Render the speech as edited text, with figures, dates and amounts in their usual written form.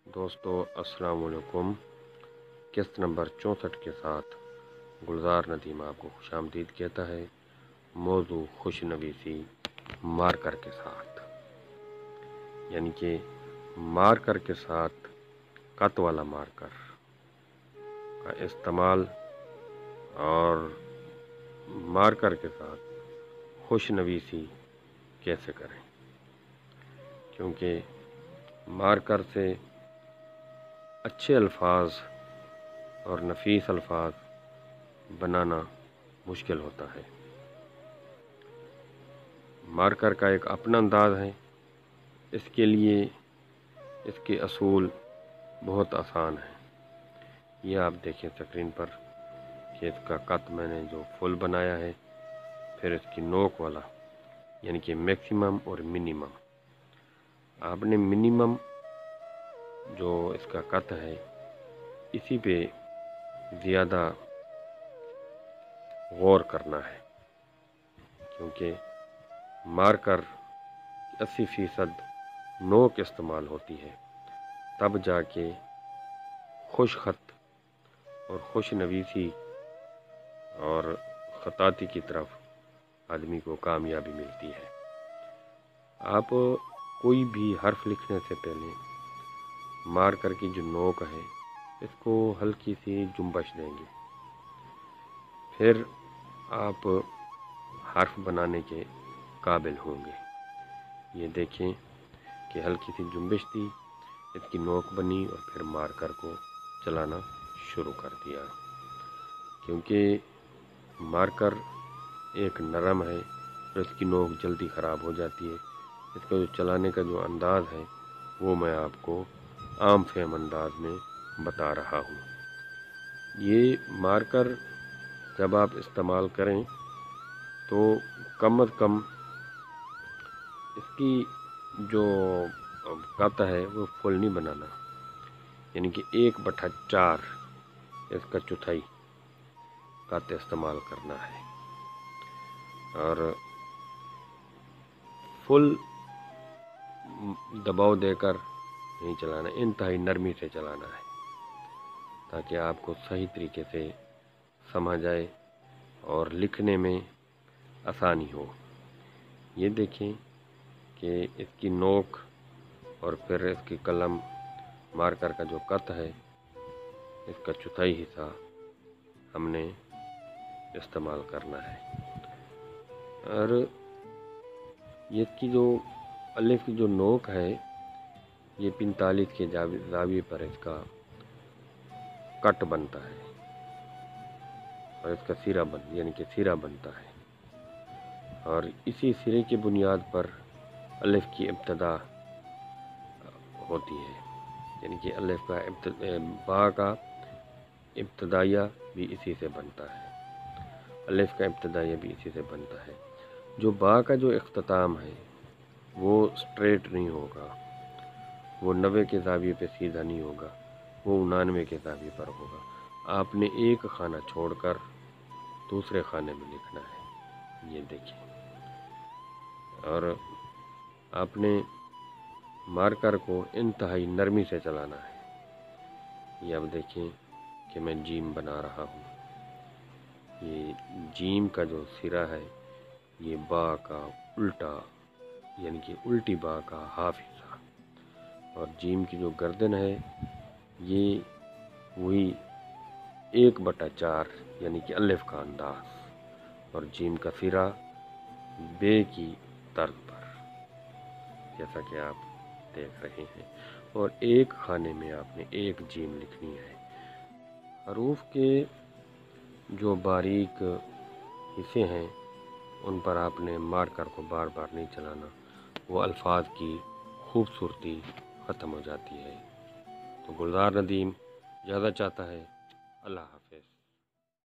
دوستو السلام علیکم۔ قسط نمبر 64 کے ساتھ گلزار ندیم آپ کو خوش آمدید کہتا ہے۔ موضوع خوش نویسی مارکر کے ساتھ، یعنی کہ مارکر کے ساتھ قط والا مارکر کا استعمال اور مارکر کے ساتھ خوش نویسی کیسے کریں، کیونکہ مارکر سے اچھے الفاظ اور نفیس الفاظ بنانا مشکل ہوتا ہے۔ مارکر کا ایک اپنا انداز ہے، اس کے لیے اس کے اصول بہت آسان ہیں۔ یہ آپ دیکھیں اسکرین پر کہ اس کا قط میں نے جو فل بنایا ہے، پھر اس کی نوک والا یعنی کہ میکسیمم اور منیمم۔ آپ نے منیمم جو اس کا قط ہے اسی پہ زیادہ غور کرنا ہے، کیونکہ مارکر 80% نوک استعمال ہوتی ہے، تب جا کے خوش خط اور خوش نویسی اور خطاطی کی طرف آدمی کو کامیابی ملتی ہے۔ آپ کوئی بھی حرف لکھنے سے پہلے مارکر کی جو نوک ہے اس کو ہلکی سی جنبش دیں گے، پھر آپ حرف بنانے کے قابل ہوں گے۔ یہ دیکھیں کہ ہلکی سی جنبش دی، اس کی نوک بنی اور پھر مارکر کو چلانا شروع کر دیا، کیونکہ مارکر ایک نرم ہے اور اس کی نوک جلدی خراب ہو جاتی ہے۔ اس کا جو چلانے کا جو انداز ہے وہ میں آپ کو عام فہم انداز میں بتا رہا ہوں۔ یہ مارکر جب آپ استعمال کریں تو کم از کم اس کی جو قط ہے وہ فل نہیں بنانا، یعنی کہ 1/4 اس کا چوتھائی قط استعمال کرنا ہے، اور فل دباؤ دے کر نہیں چلانا، انتہائی نرمی سے چلانا ہے تاکہ آپ کو صحیح طریقے سے سمجھ آئے اور لکھنے میں آسانی ہو۔ یہ دیکھیں کہ اس کی نوک اور پھر اس کی قلم مارکر کا جو قط ہے اس کا چوتھائی حصہ ہم نے استعمال کرنا ہے، اور یہ اس کی جو الف کی جو نوک ہے یہ 45 کے زاویے پر اس کا کٹ بنتا ہے اور اس کا سرا بنتا ہے، اور اسی سرے کی بنیاد پر الف کی ابتدا ہوتی ہے، یعنی کہ الف کا با کا ابتدائیہ بھی اسی سے بنتا ہے، الف کا ابتدائیہ بھی اسی سے بنتا ہے۔ جو با کا جو اختتام ہے وہ سٹریٹ نہیں ہوگا، وہ 90 کے زاویے پہ سیدھا نہیں ہوگا، وہ 99 کے زاویے پر ہوگا۔ آپ نے ایک خانہ چھوڑ کر دوسرے خانے میں لکھنا ہے، یہ دیکھیں، اور آپ نے مارکر کو انتہائی نرمی سے چلانا ہے۔ یہ اب دیکھیں کہ میں جیم بنا رہا ہوں، یہ جیم کا جو سرا ہے یہ با کا الٹا یعنی کہ الٹی با کا ہاف حصہ، اور جیم کی جو گردن ہے یہ وہی 1/4 یعنی کہ الف کا انداز، اور جیم کا سرا بے کی طرز پر جیسا کہ آپ دیکھ رہے ہیں، اور ایک خانے میں آپ نے ایک جیم لکھنی ہے۔ حروف کے جو باریک حصے ہیں ان پر آپ نے مارکر کو بار بار نہیں چلانا، وہ الفاظ کی خوبصورتی ختم ہو جاتی ہے۔ تو گلزار ندیم اجازت چاہتا ہے، اللہ حافظ۔